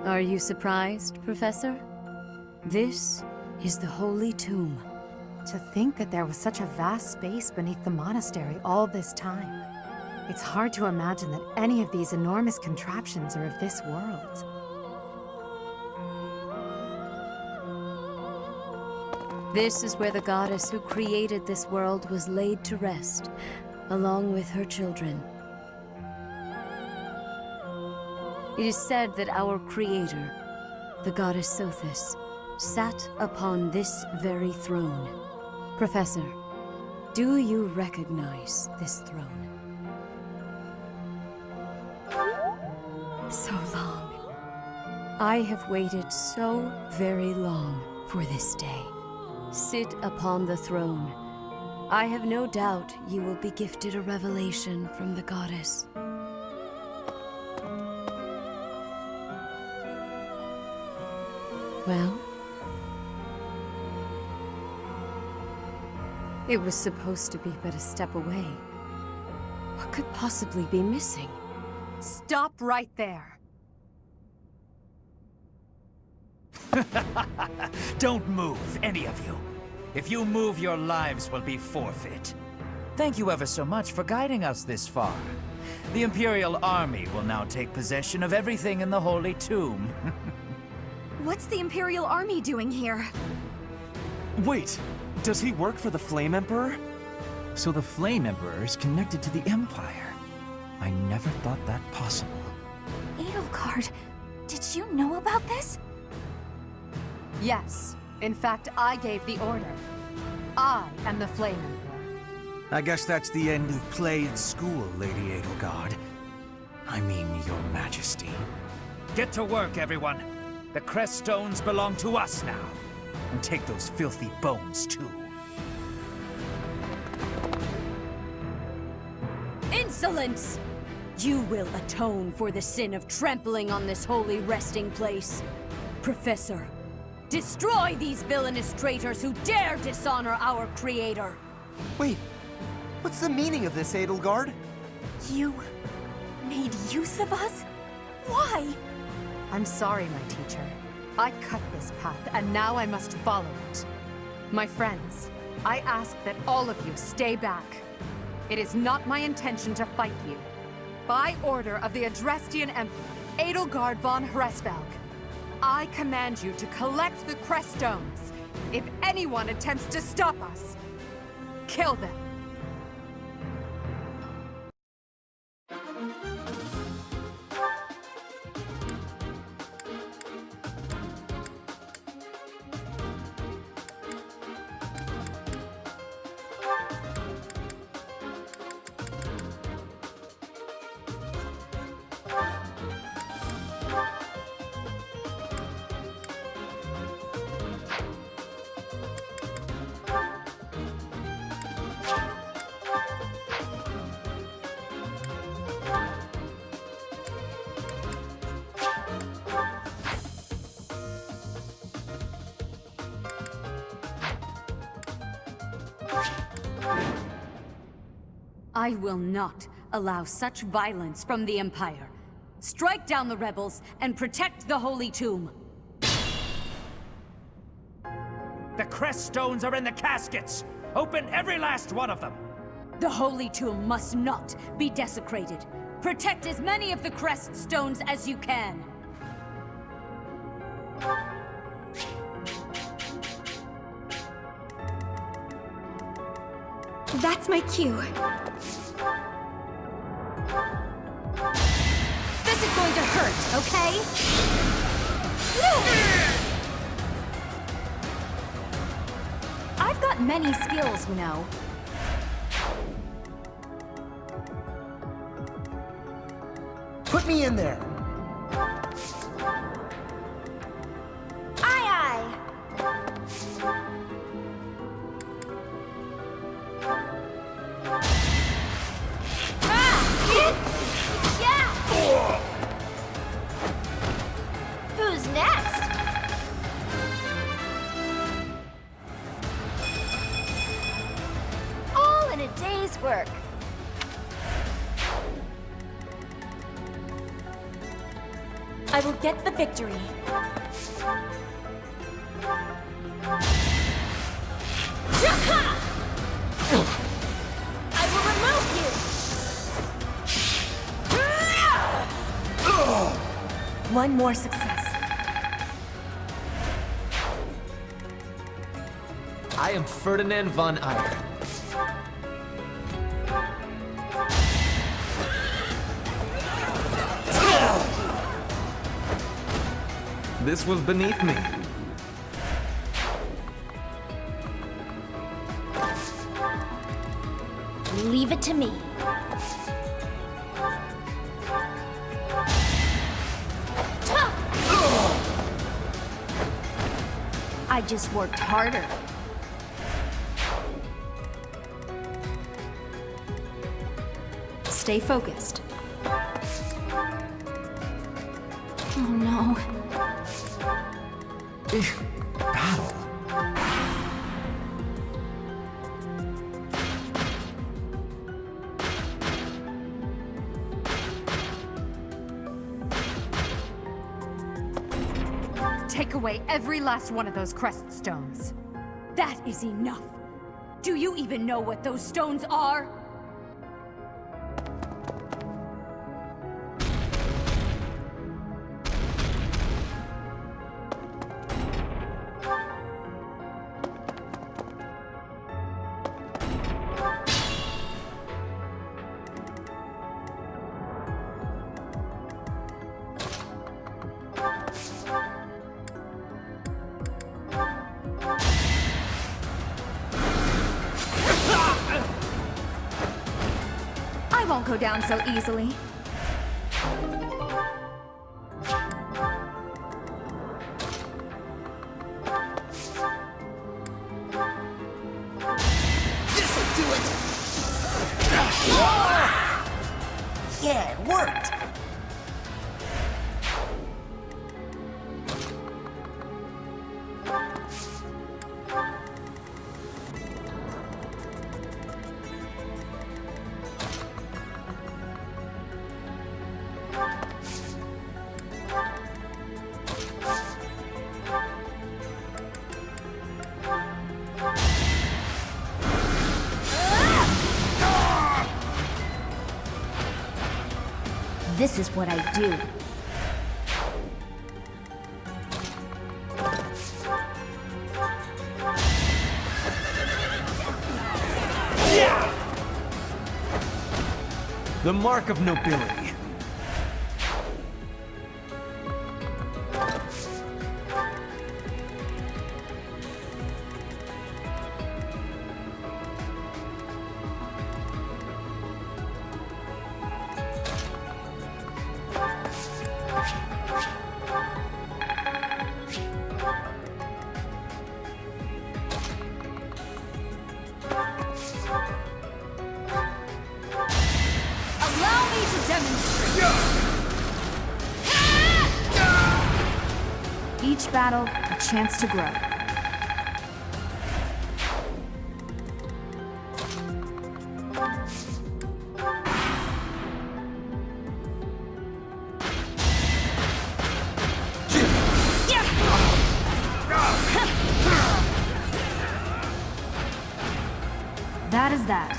Are you surprised, Professor? This is the Holy Tomb. To think that there was such a vast space beneath the monastery all this time. It's hard to imagine that any of these enormous contraptions are of this world. This is where the goddess who created this world was laid to rest, along with her children. It is said that our creator, the goddess Sothis, sat upon this very throne. Professor, do you recognize this throne? So long. I have waited so very long for this day. Sit upon the throne. I have no doubt you will be gifted a revelation from the goddess. Well? It was supposed to be but a step away. What could possibly be missing? Stop right there! Don't move, any of you. If you move, your lives will be forfeit. Thank you ever so much for guiding us this far. The Imperial Army will now take possession of everything in the Holy Tomb. What's the Imperial Army doing here? Wait, does he work for the Flame Emperor? So the Flame Emperor is connected to the Empire. I never thought that possible. Edelgard, did you know about this? Yes. In fact, I gave the order. I am the Flame Emperor. I guess that's the end of play at school, Lady Edelgard. I mean, Your Majesty. Get to work, everyone. The crest stones belong to us now. And take those filthy bones, too. Insolence! You will atone for the sin of trampling on this holy resting place. Professor, destroy these villainous traitors who dare dishonor our creator! Wait, what's the meaning of this, Edelgard? You made use of us? Why? I'm sorry, my teacher. I cut this path, and now I must follow it. My friends, I ask that all of you stay back. It is not my intention to fight you. By order of the Adrestian Emperor, Edelgard von Hresvelg, I command you to collect the crest stones. If anyone attempts to stop us, kill them. I will not allow such violence from the Empire. Strike down the rebels and protect the Holy Tomb. The crest stones are in the caskets! Open every last one of them! The Holy Tomb must not be desecrated. Protect as many of the crest stones as you can. That's my cue. This is going to hurt, okay? I've got many skills, you know. Put me in there! Aye, aye! Who's next? All in a day's work. I will get the victory. I will remove you! One more success. I am Ferdinand von Eyre. This was beneath me. Leave it to me. I just worked harder. Stay focused. Oh no. Battle? Take away every last one of those crest stones. That is enough. Do you even know what those stones are? I won't go down so easily. This'll do it! Yeah, it worked! This is what I do. The mark of nobility. Allow me to demonstrate. Each battle, a chance to grow. That is that.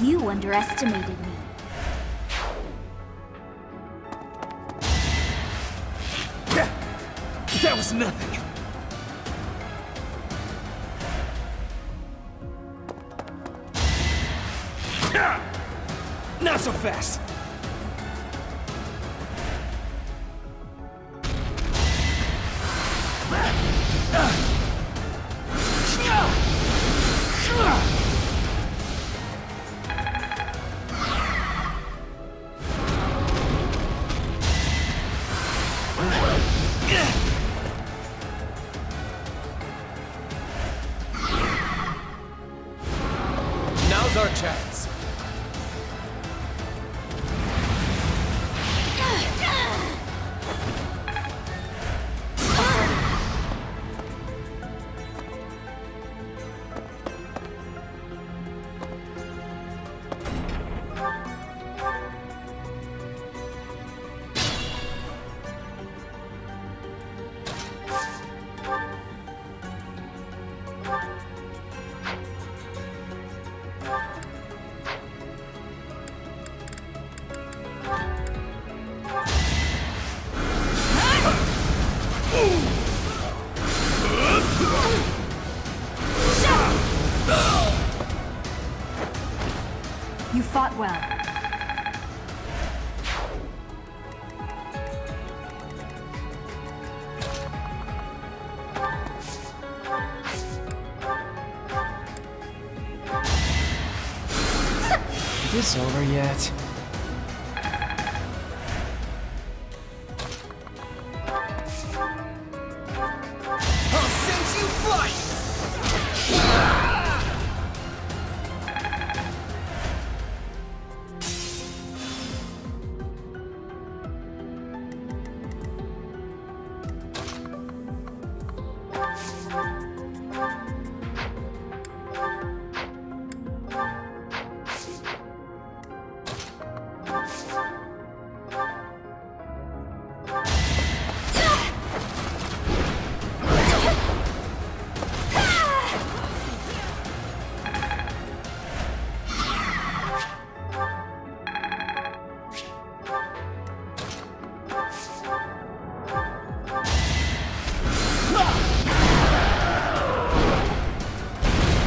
You underestimated me. That was nothing. Not so fast. Now's our chance. fought well. Is this over yet? I'll send you flying!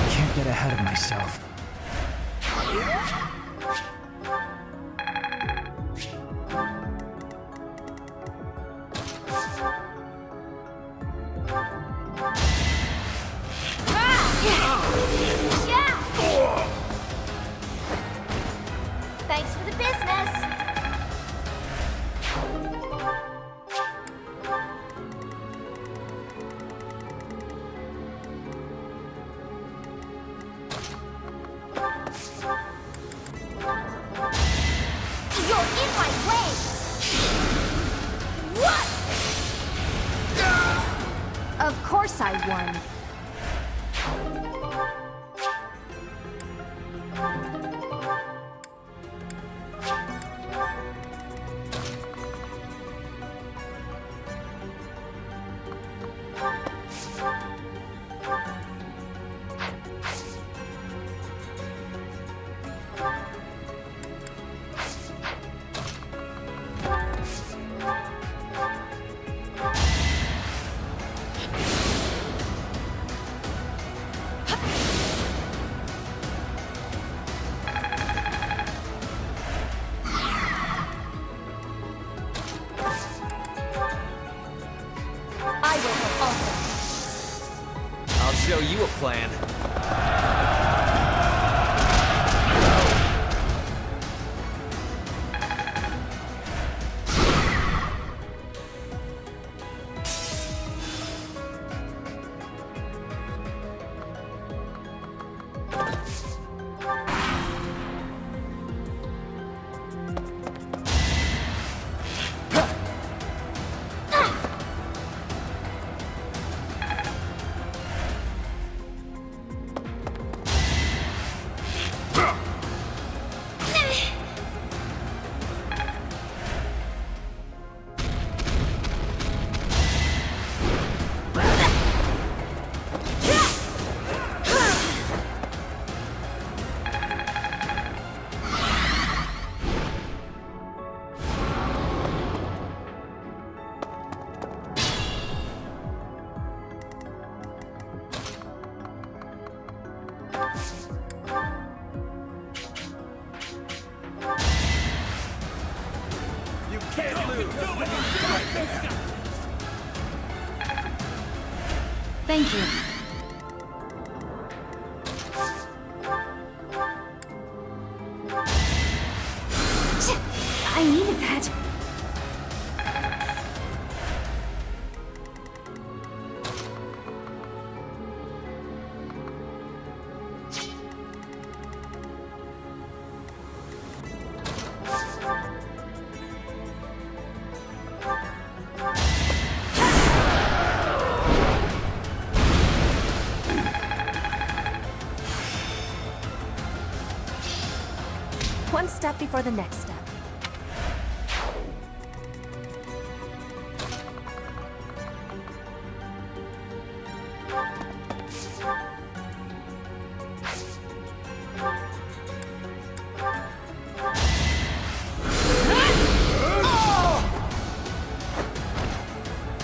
Can't get ahead of myself. Thanks for the business. You're in my way! What? Of course I won. I will help also. I'll show you a plan. Thank you. I needed that. One step before the next step.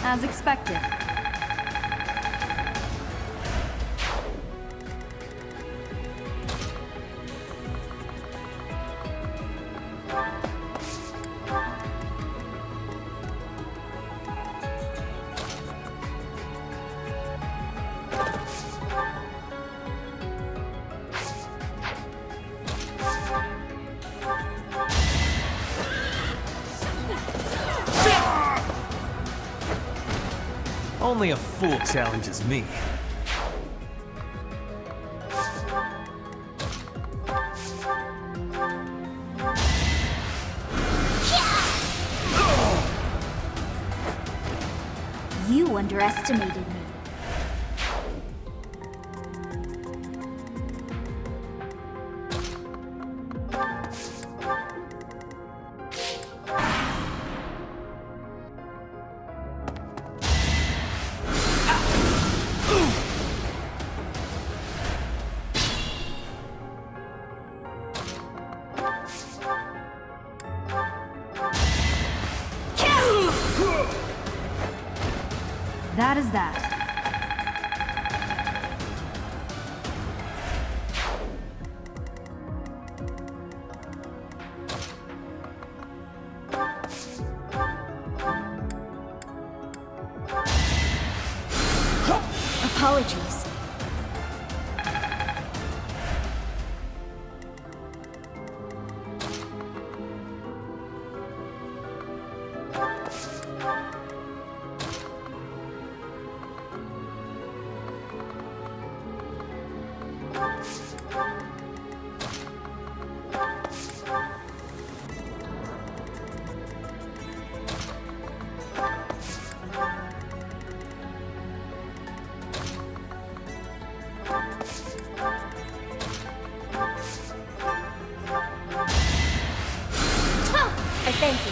As expected. Only a fool challenges me. You underestimated me. That is that. Apologies. I thank you.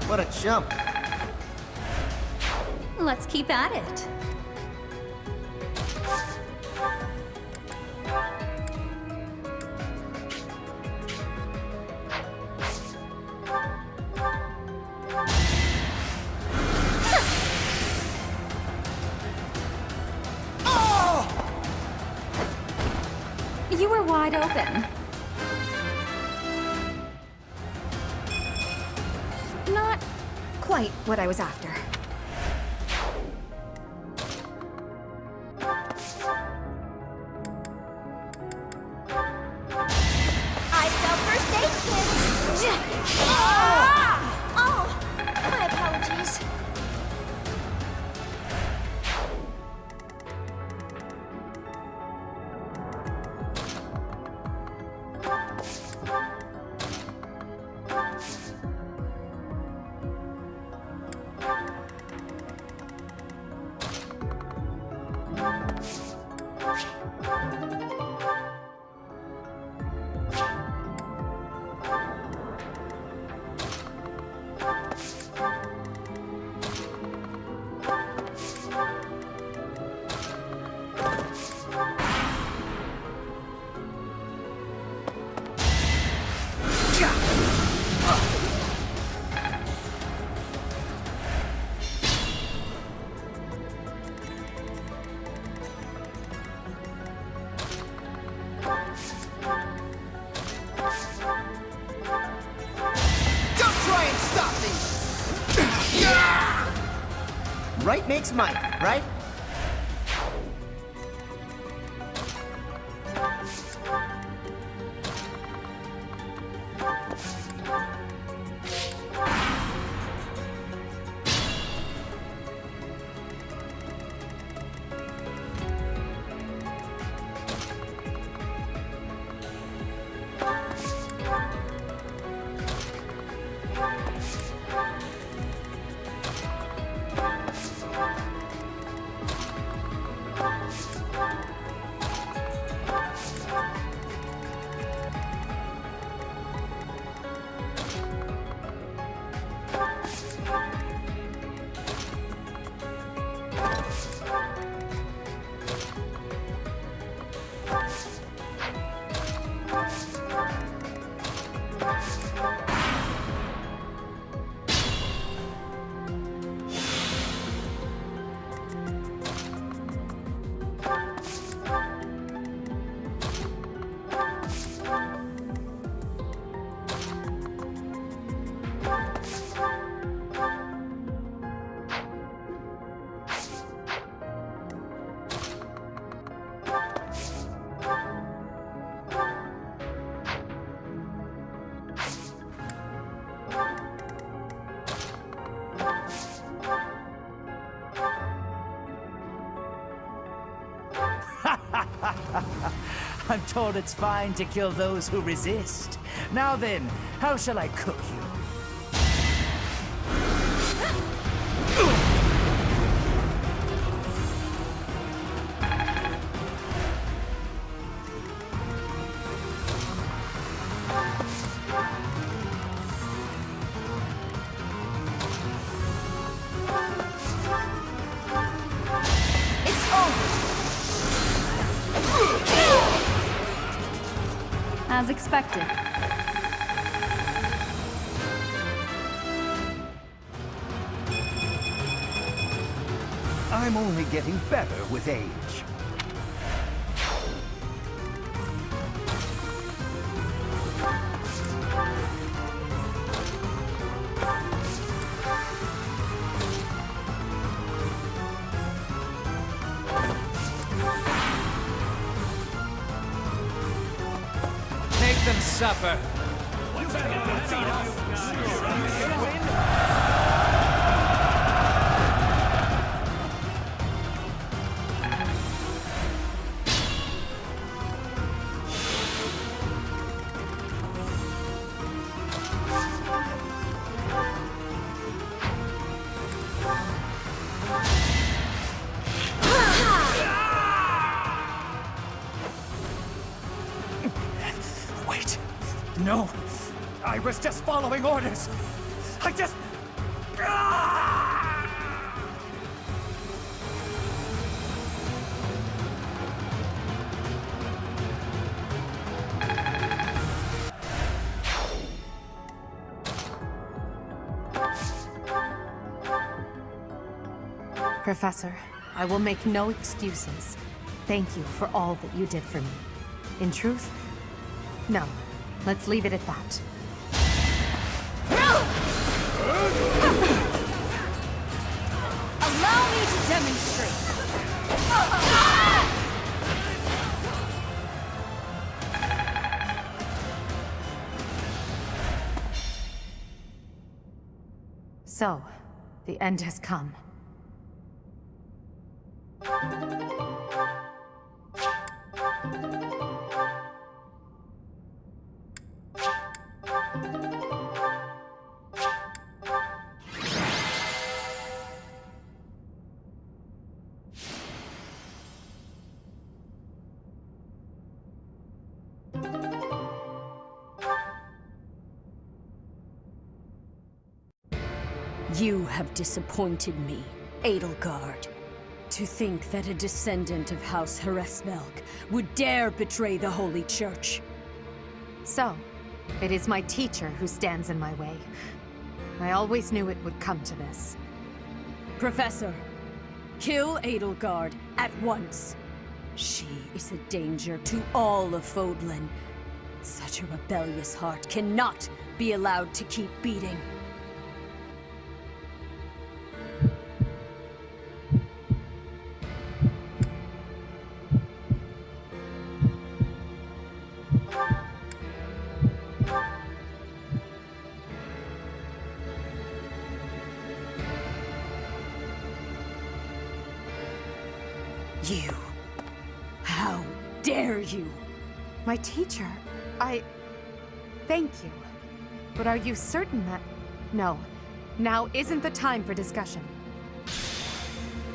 What a jump. Let's keep at it. You were wide open. Not quite what I was after. I fell first aid kits! Oh! My apologies. Right makes might, right? I'm told it's fine to kill those who resist. Now then, how shall I cook you? As expected. I'm only getting better with age. Make them suffer. Wait. No. I was just following orders. I just... Professor, I will make no excuses. Thank you for all that you did for me. In truth, no. Let's leave it at that. Allow me to demonstrate. So, the end has come. You have disappointed me, Edelgard. To think that a descendant of House Hresmelk would dare betray the Holy Church. So, it is my teacher who stands in my way. I always knew it would come to this. Professor, kill Edelgard at once. She is a danger to all of Fodlan. Such a rebellious heart cannot be allowed to keep beating. You. How dare you? My teacher, Thank you. But are you certain that... No. Now isn't the time for discussion.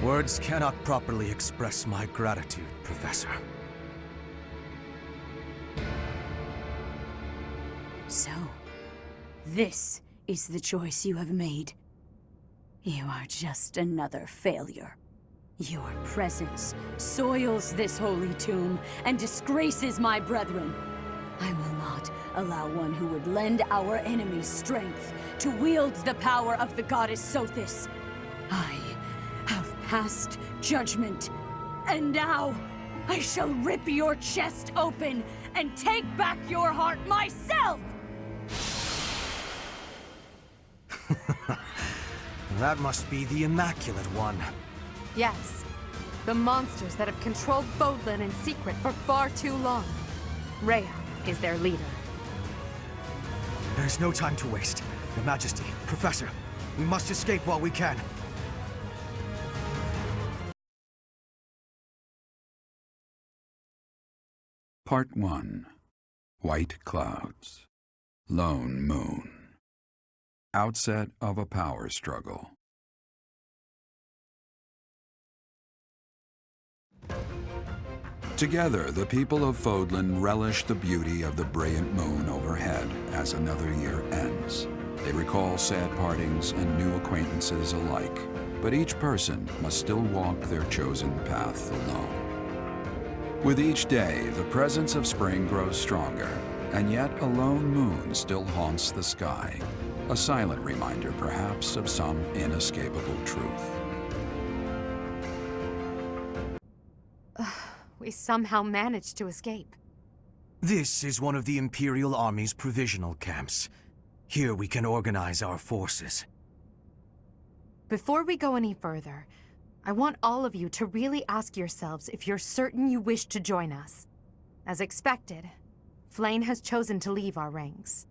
Words cannot properly express my gratitude, Professor. So, this is the choice you have made. You are just another failure. Your presence soils this holy tomb and disgraces my brethren. I will not allow one who would lend our enemies strength to wield the power of the goddess Sothis. I have passed judgment, and now I shall rip your chest open and take back your heart myself! That must be the Immaculate One. Yes. The monsters that have controlled Fodlan in secret for far too long. Rhea is their leader. There's no time to waste. Your Majesty, Professor, we must escape while we can. Part 1. White Clouds. Lone Moon. Outset of a power struggle. Together, the people of Fodlan relish the beauty of the brilliant moon overhead as another year ends. They recall sad partings and new acquaintances alike, but each person must still walk their chosen path alone. With each day, the presence of spring grows stronger, and yet a lone moon still haunts the sky, a silent reminder perhaps of some inescapable truth. We somehow managed to escape. This is one of the Imperial Army's provisional camps. Here we can organize our forces. Before we go any further, I want all of you to really ask yourselves if you're certain you wish to join us. As expected, Flayn has chosen to leave our ranks.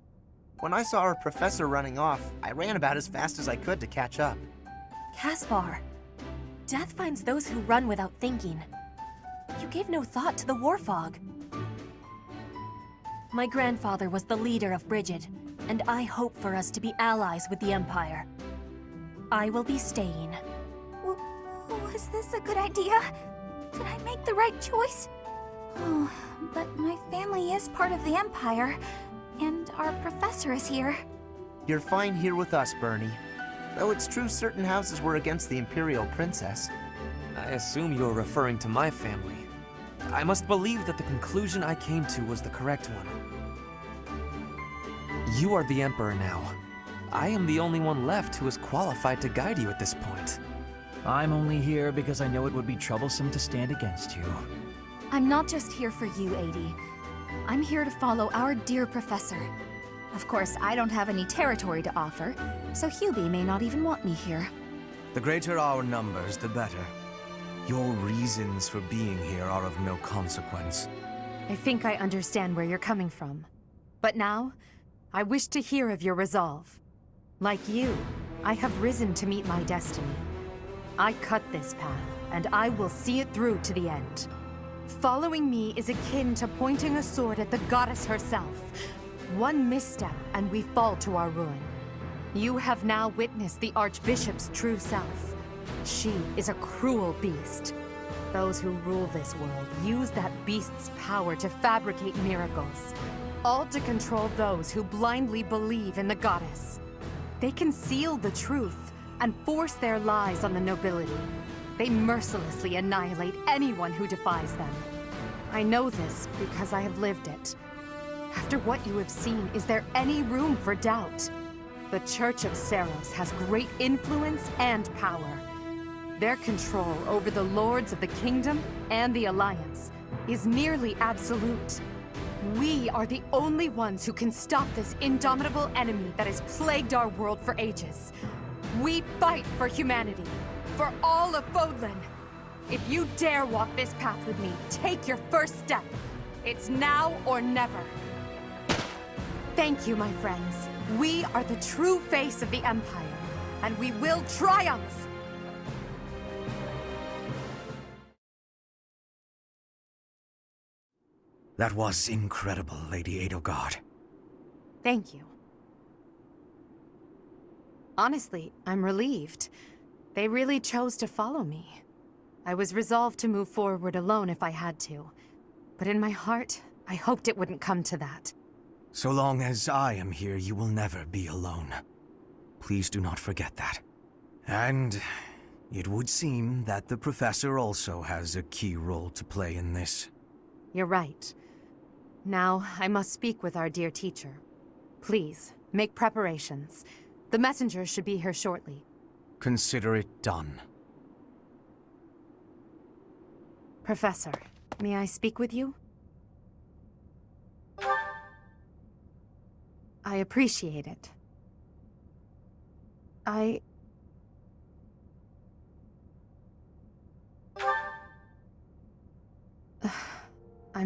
When I saw our professor running off, I ran about as fast as I could to catch up. Caspar, death finds those who run without thinking. You gave no thought to the war fog. My grandfather was the leader of Brigid, and I hope for us to be allies with the Empire. I will be staying. Was this a good idea? Did I make the right choice? Oh, but my family is part of the Empire, and our professor is here. You're fine here with us, Bernie. Though it's true certain houses were against the Imperial Princess. I assume you're referring to my family. I must believe that the conclusion I came to was the correct one. You are the Emperor now. I am the only one left who is qualified to guide you at this point. I'm only here because I know it would be troublesome to stand against you. I'm not just here for you, Adi. I'm here to follow our dear professor. Of course, I don't have any territory to offer, so Hubie may not even want me here. The greater our numbers, the better. Your reasons for being here are of no consequence. I think I understand where you're coming from. But now, I wish to hear of your resolve. Like you, I have risen to meet my destiny. I cut this path, and I will see it through to the end. Following me is akin to pointing a sword at the goddess herself. One misstep, and we fall to our ruin. You have now witnessed the Archbishop's true self. She is a cruel beast. Those who rule this world use that beast's power to fabricate miracles, all to control those who blindly believe in the goddess. They conceal the truth and force their lies on the nobility. They mercilessly annihilate anyone who defies them. I know this because I have lived it. After what you have seen, is there any room for doubt? The Church of Seiros has great influence and power. Their control over the Lords of the Kingdom and the Alliance is nearly absolute. We are the only ones who can stop this indomitable enemy that has plagued our world for ages. We fight for humanity, for all of Fodlan. If you dare walk this path with me, take your first step. It's now or never. Thank you, my friends. We are the true face of the Empire, and we will triumph! That was incredible, Lady Edelgard. Thank you. Honestly, I'm relieved. They really chose to follow me. I was resolved to move forward alone if I had to. But in my heart, I hoped it wouldn't come to that. So long as I am here, you will never be alone. Please do not forget that. And it would seem that the Professor also has a key role to play in this. You're right. Now, I must speak with our dear teacher. Please, make preparations. The messenger should be here shortly. Consider it done. Professor, may I speak with you? I appreciate it. I'm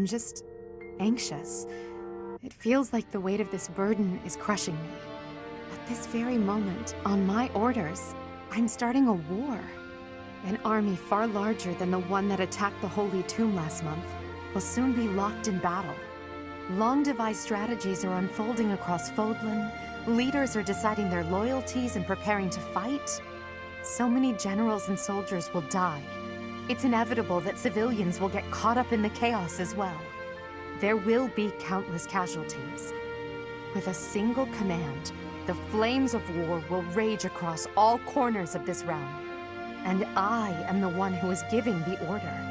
just anxious. It feels like the weight of this burden is crushing me. At this very moment, on my orders, I'm starting a war. An army far larger than the one that attacked the Holy Tomb last month. will soon be locked in battle. Long-devised strategies are unfolding across Fodlan. Leaders are deciding their loyalties and preparing to fight. So many generals and soldiers will die. It's inevitable that civilians will get caught up in the chaos as well. There will be countless casualties. With a single command, the flames of war will rage across all corners of this realm. And I am the one who is giving the order.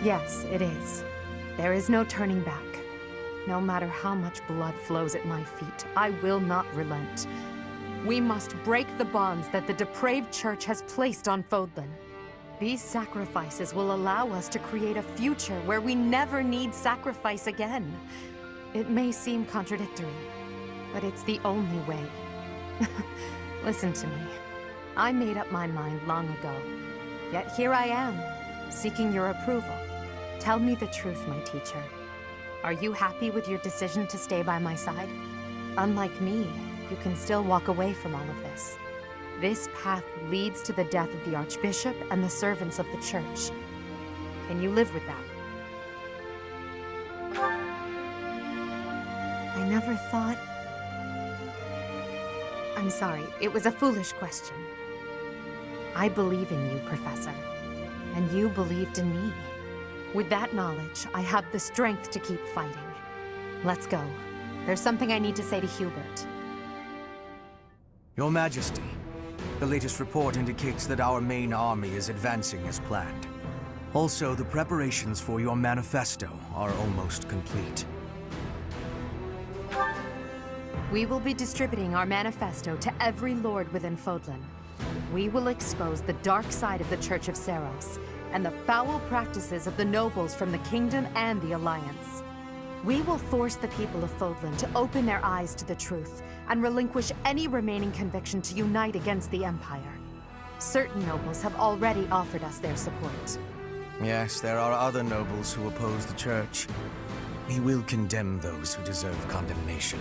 Yes, it is. There is no turning back. No matter how much blood flows at my feet, I will not relent. We must break the bonds that the depraved church has placed on Fodlan. These sacrifices will allow us to create a future where we never need sacrifice again. It may seem contradictory, but it's the only way. Listen to me. I made up my mind long ago. Yet here I am, seeking your approval. Tell me the truth, my teacher. Are you happy with your decision to stay by my side? Unlike me, you can still walk away from all of this. This path leads to the death of the Archbishop and the servants of the Church. Can you live with that? I never thought... I'm sorry, it was a foolish question. I believe in you, Professor. And you believed in me. With that knowledge, I have the strength to keep fighting. Let's go. There's something I need to say to Hubert. Your Majesty, the latest report indicates that our main army is advancing as planned. Also, the preparations for your manifesto are almost complete. We will be distributing our manifesto to every lord within Fodlan. We will expose the dark side of the Church of Seros and the foul practices of the nobles from the Kingdom and the Alliance. We will force the people of Fodlan to open their eyes to the truth and relinquish any remaining conviction to unite against the Empire. Certain nobles have already offered us their support. Yes, there are other nobles who oppose the Church. We will condemn those who deserve condemnation,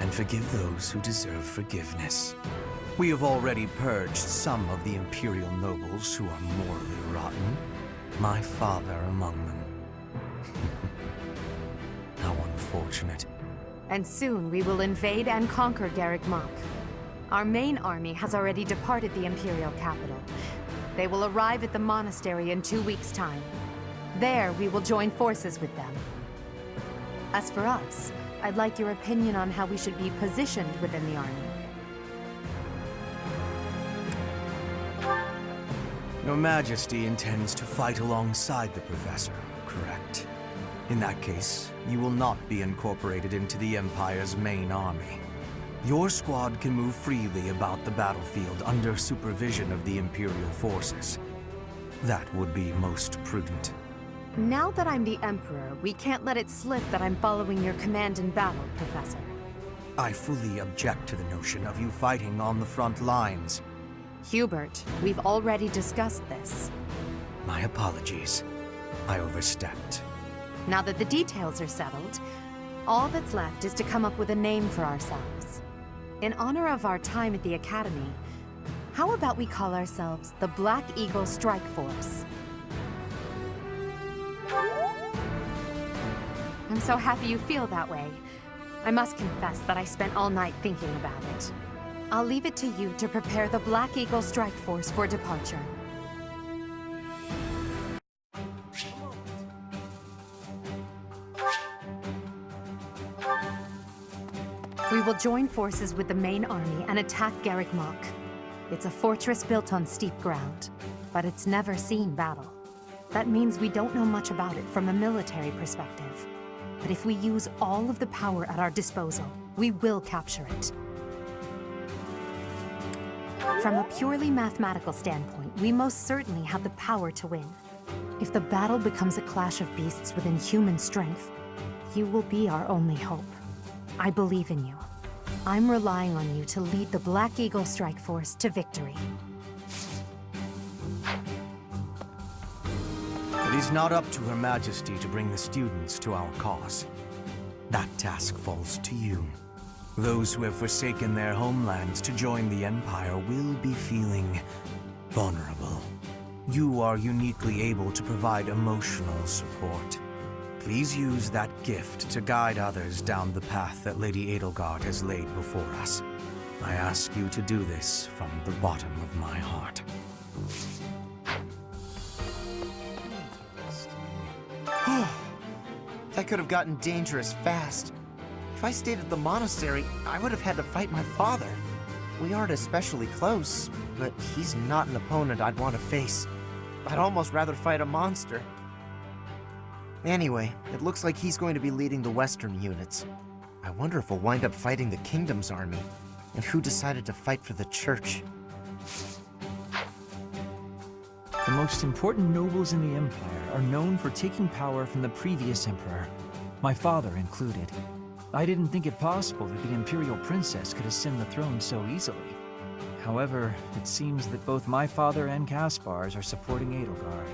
and forgive those who deserve forgiveness. We have already purged some of the Imperial nobles who are morally rotten, my father among them. How unfortunate. And soon we will invade and conquer Garreg Mach. Our main army has already departed the Imperial capital. They will arrive at the Monastery in 2 weeks' time. There, we will join forces with them. As for us, I'd like your opinion on how we should be positioned within the army. Your Majesty intends to fight alongside the Professor, correct? In that case, you will not be incorporated into the Empire's main army. Your squad can move freely about the battlefield under supervision of the Imperial forces. That would be most prudent. Now that I'm the Emperor, we can't let it slip that I'm following your command in battle, Professor. I fully object to the notion of you fighting on the front lines. Hubert, we've already discussed this. My apologies. I overstepped. Now that the details are settled, all that's left is to come up with a name for ourselves. In honor of our time at the Academy, how about we call ourselves the Black Eagle Strike Force? I'm so happy you feel that way. I must confess that I spent all night thinking about it. I'll leave it to you to prepare the Black Eagle Strike Force for departure. We will join forces with the main army and attack Garreg Mach. It's a fortress built on steep ground, but it's never seen battle. That means we don't know much about it from a military perspective. But if we use all of the power at our disposal, we will capture it. From a purely mathematical standpoint, we most certainly have the power to win. If the battle becomes a clash of beasts within human strength, you will be our only hope. I believe in you. I'm relying on you to lead the Black Eagle Strike Force to victory. It is not up to Her Majesty to bring the students to our cause. That task falls to you. Those who have forsaken their homelands to join the Empire will be feeling vulnerable. You are uniquely able to provide emotional support. Please use that gift to guide others down the path that Lady Edelgard has laid before us. I ask you to do this from the bottom of my heart. That could have gotten dangerous fast. If I stayed at the monastery, I would have had to fight my father. We aren't especially close, but he's not an opponent I'd want to face. I'd almost rather fight a monster. Anyway, it looks like he's going to be leading the Western units. I wonder if we'll wind up fighting the Kingdom's army, and who decided to fight for the Church. The most important nobles in the Empire are known for taking power from the previous Emperor, my father included. I didn't think it possible that the Imperial Princess could ascend the throne so easily. However, it seems that both my father and Caspar's are supporting Edelgard.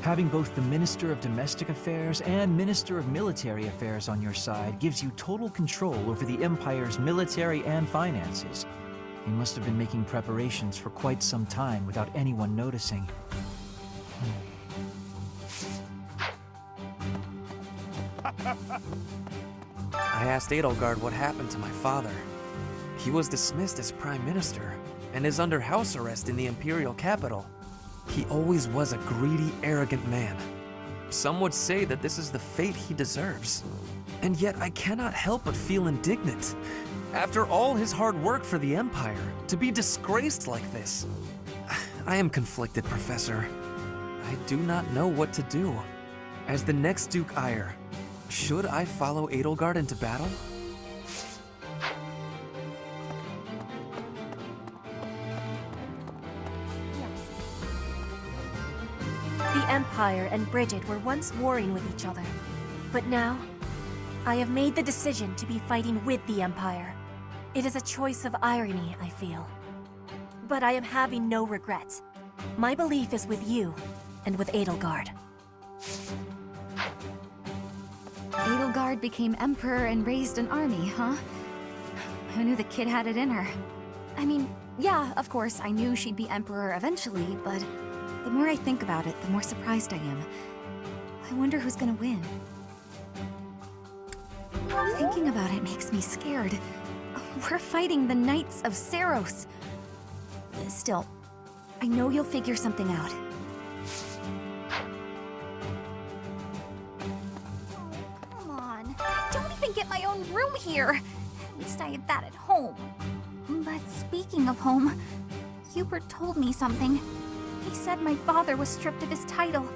Having both the Minister of Domestic Affairs and Minister of Military Affairs on your side gives you total control over the Empire's military and finances. He must have been making preparations for quite some time without anyone noticing. I asked Edelgard what happened to my father. He was dismissed as Prime Minister and is under house arrest in the Imperial capital. He always was a greedy, arrogant man. Some would say that this is the fate he deserves. And yet I cannot help but feel indignant. After all his hard work for the Empire, to be disgraced like this. I am conflicted, Professor. I do not know what to do. As the next Duke Ire, should I follow Edelgard into battle? The Empire and Bridget were once warring with each other. But now, I have made the decision to be fighting with the Empire. It is a choice of irony, I feel. But I am having no regrets. My belief is with you, and with Edelgard. Edelgard became emperor and raised an army, huh? Who knew the kid had it in her? I mean, yeah, of course, I knew she'd be emperor eventually, but the more I think about it, the more surprised I am. I wonder who's gonna win. Thinking about it makes me scared. We're fighting the Knights of Saros. Still, I know you'll figure something out. Come on. I don't even get my own room here. At least I had that at home. But speaking of home, Hubert told me something. He said my father was stripped of his title.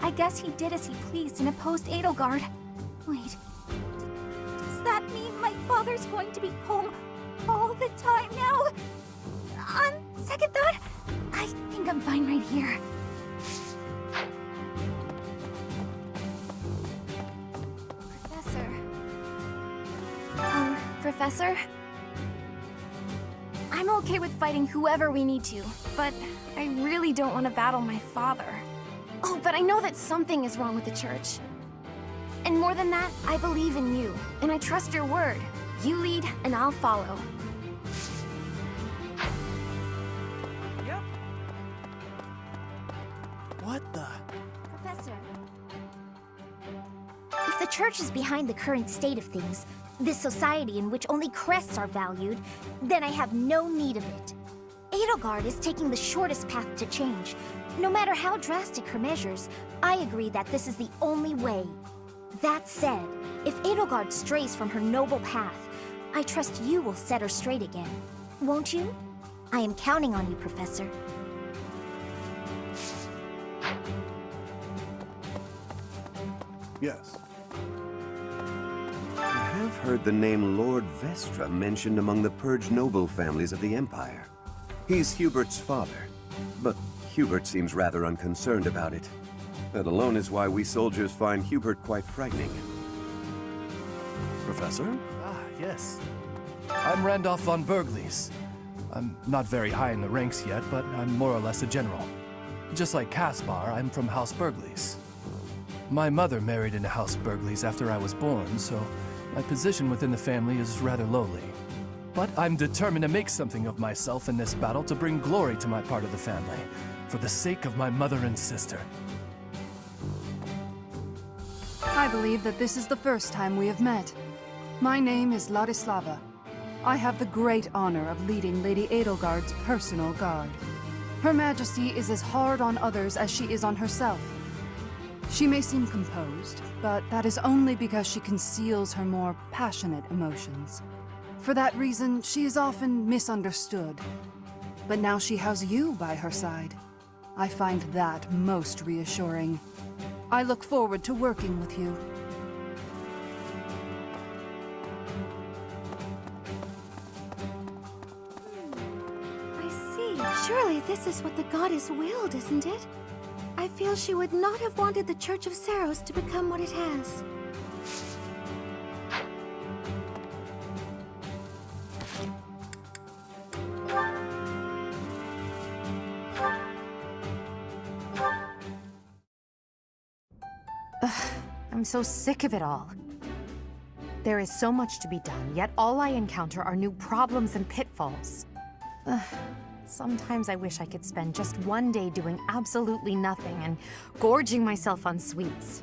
I guess he did as he pleased and opposed Edelgard. Wait, does that mean my father's going to be home all the time now? On second thought, I think I'm fine right here. Professor? I'm okay with fighting whoever we need to, but I really don't want to battle my father. Oh, but I know that something is wrong with the church. And more than that, I believe in you, and I trust your word. You lead, and I'll follow. Yep. What the? Professor. If the church is behind the current state of things, this society in which only crests are valued, then I have no need of it. Edelgard is taking the shortest path to change. No matter how drastic her measures, I agree that this is the only way. That said, if Edelgard strays from her noble path, I trust you will set her straight again. Won't you? I am counting on you, Professor. Yes. I have heard the name Lord Vestra mentioned among the purged noble families of the Empire. He's Hubert's father, but Hubert seems rather unconcerned about it. That alone is why we soldiers find Hubert quite frightening. Professor? Ah, yes. I'm Randolph von Berglies. I'm not very high in the ranks yet, but I'm more or less a general. Just like Caspar, I'm from House Berglies. My mother married into House Berglies after I was born, so my position within the family is rather lowly. But I'm determined to make something of myself in this battle to bring glory to my part of the family, for the sake of my mother and sister. I believe that this is the first time we have met. My name is Lysithea. I have the great honor of leading Lady Edelgard's personal guard. Her Majesty is as hard on others as she is on herself. She may seem composed, but that is only because she conceals her more passionate emotions. For that reason, she is often misunderstood. But now she has you by her side. I find that most reassuring. I look forward to working with you. I see. Surely this is what the goddess willed, isn't it? I feel she would not have wanted the Church of Saros to become what it has. I'm so sick of it all. There is so much to be done, yet all I encounter are new problems and pitfalls. Sometimes I wish I could spend just one day doing absolutely nothing and gorging myself on sweets.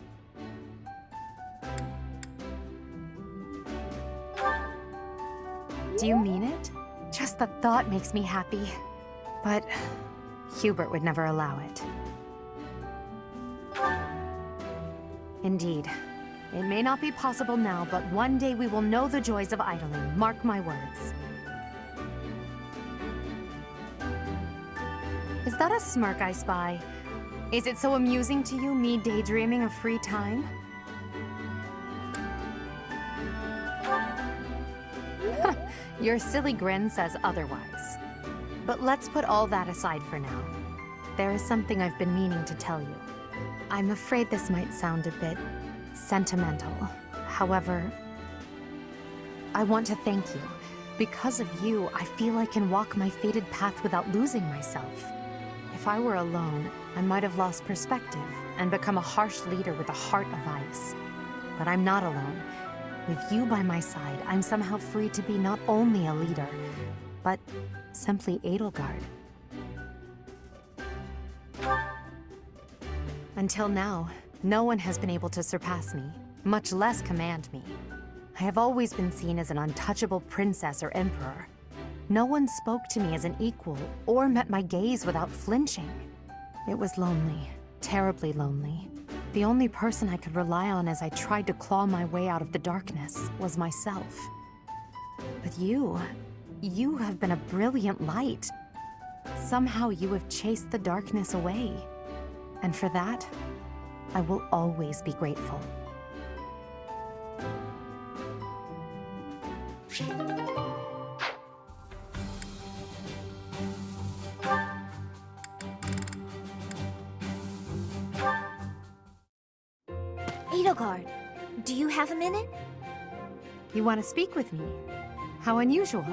Do you mean it? Just the thought makes me happy. But Hubert would never allow it. Indeed. It may not be possible now, but one day we will know the joys of idling. Mark my words. Is that a smirk I spy? Is it so amusing to you, me daydreaming of free time? Your silly grin says otherwise. But let's put all that aside for now. There is something I've been meaning to tell you. I'm afraid this might sound a bit sentimental. However, I want to thank you. Because of you, I feel I can walk my fated path without losing myself. If I were alone, I might have lost perspective and become a harsh leader with a heart of ice. But I'm not alone. With you by my side, I'm somehow free to be not only a leader, but simply Edelgard. Until now, no one has been able to surpass me, much less command me. I have always been seen as an untouchable princess or emperor. No one spoke to me as an equal or met my gaze without flinching. It was lonely, terribly lonely. The only person I could rely on as I tried to claw my way out of the darkness was myself. But you have been a brilliant light. Somehow you have chased the darkness away. And for that, I will always be grateful. Edelgard, do you have a minute? You want to speak with me? How unusual.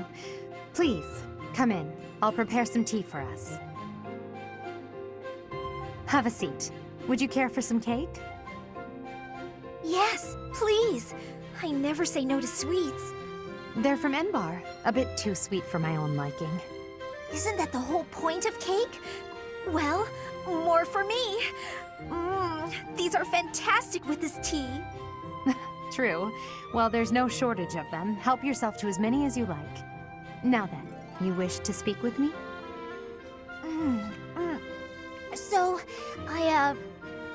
Please, come in. I'll prepare some tea for us. Have a seat. Would you care for some cake? Yes, please. I never say no to sweets. They're from Enbar. A bit too sweet for my own liking. Isn't that the whole point of cake? Well, more for me. These are fantastic with this tea. True. Well, there's no shortage of them. Help yourself to as many as you like. Now then, you wish to speak with me? So, I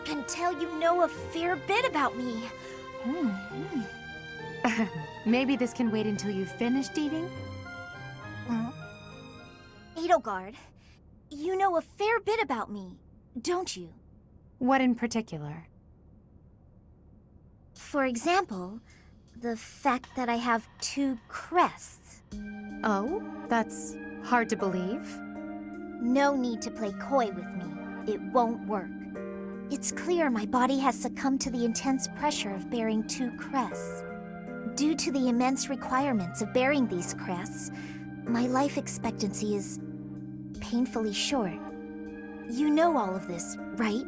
can tell you know a fair bit about me. Maybe this can wait until you've finished eating? Edelgard, you know a fair bit about me, don't you? What in particular? For example, the fact that I have 2 crests. Oh? That's hard to believe? No need to play coy with me. It won't work. It's clear my body has succumbed to the intense pressure of bearing 2 crests. Due to the immense requirements of bearing these crests, my life expectancy is painfully short. You know all of this, right?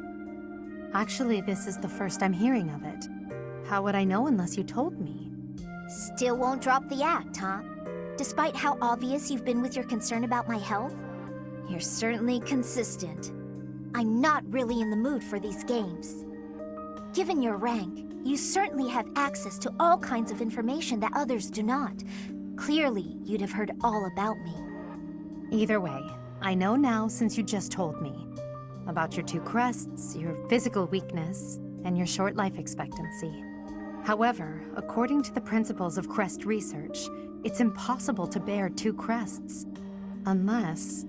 Actually, this is the first I'm hearing of it. How would I know unless you told me? Still won't drop the act, huh? Despite how obvious you've been with your concern about my health, you're certainly consistent. I'm not really in the mood for these games. Given your rank, you certainly have access to all kinds of information that others do not. Clearly, you'd have heard all about me. Either way, I know now since you just told me. About your 2 crests, your physical weakness, and your short life expectancy. However, according to the principles of crest research, it's impossible to bear 2 crests. Unless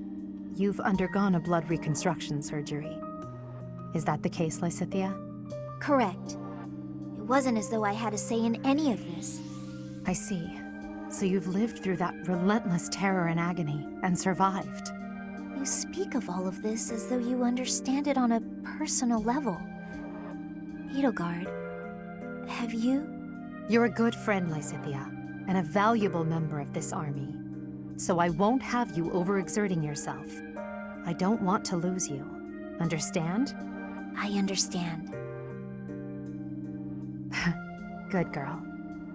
you've undergone a blood reconstruction surgery. Is that the case, Lysithea? Correct. It wasn't as though I had a say in any of this. I see. So you've lived through that relentless terror and agony, and survived. You speak of all of this as though you understand it on a personal level. Edelgard, have you? You're a good friend, Lysithea, and a valuable member of this army. So I won't have you overexerting yourself. I don't want to lose you. Understand? I understand. Good girl.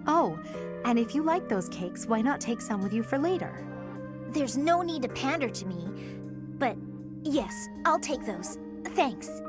Oh, and if you like those cakes, why not take some with you for later? There's no need to pander to me, but yes, I'll take those. Thanks.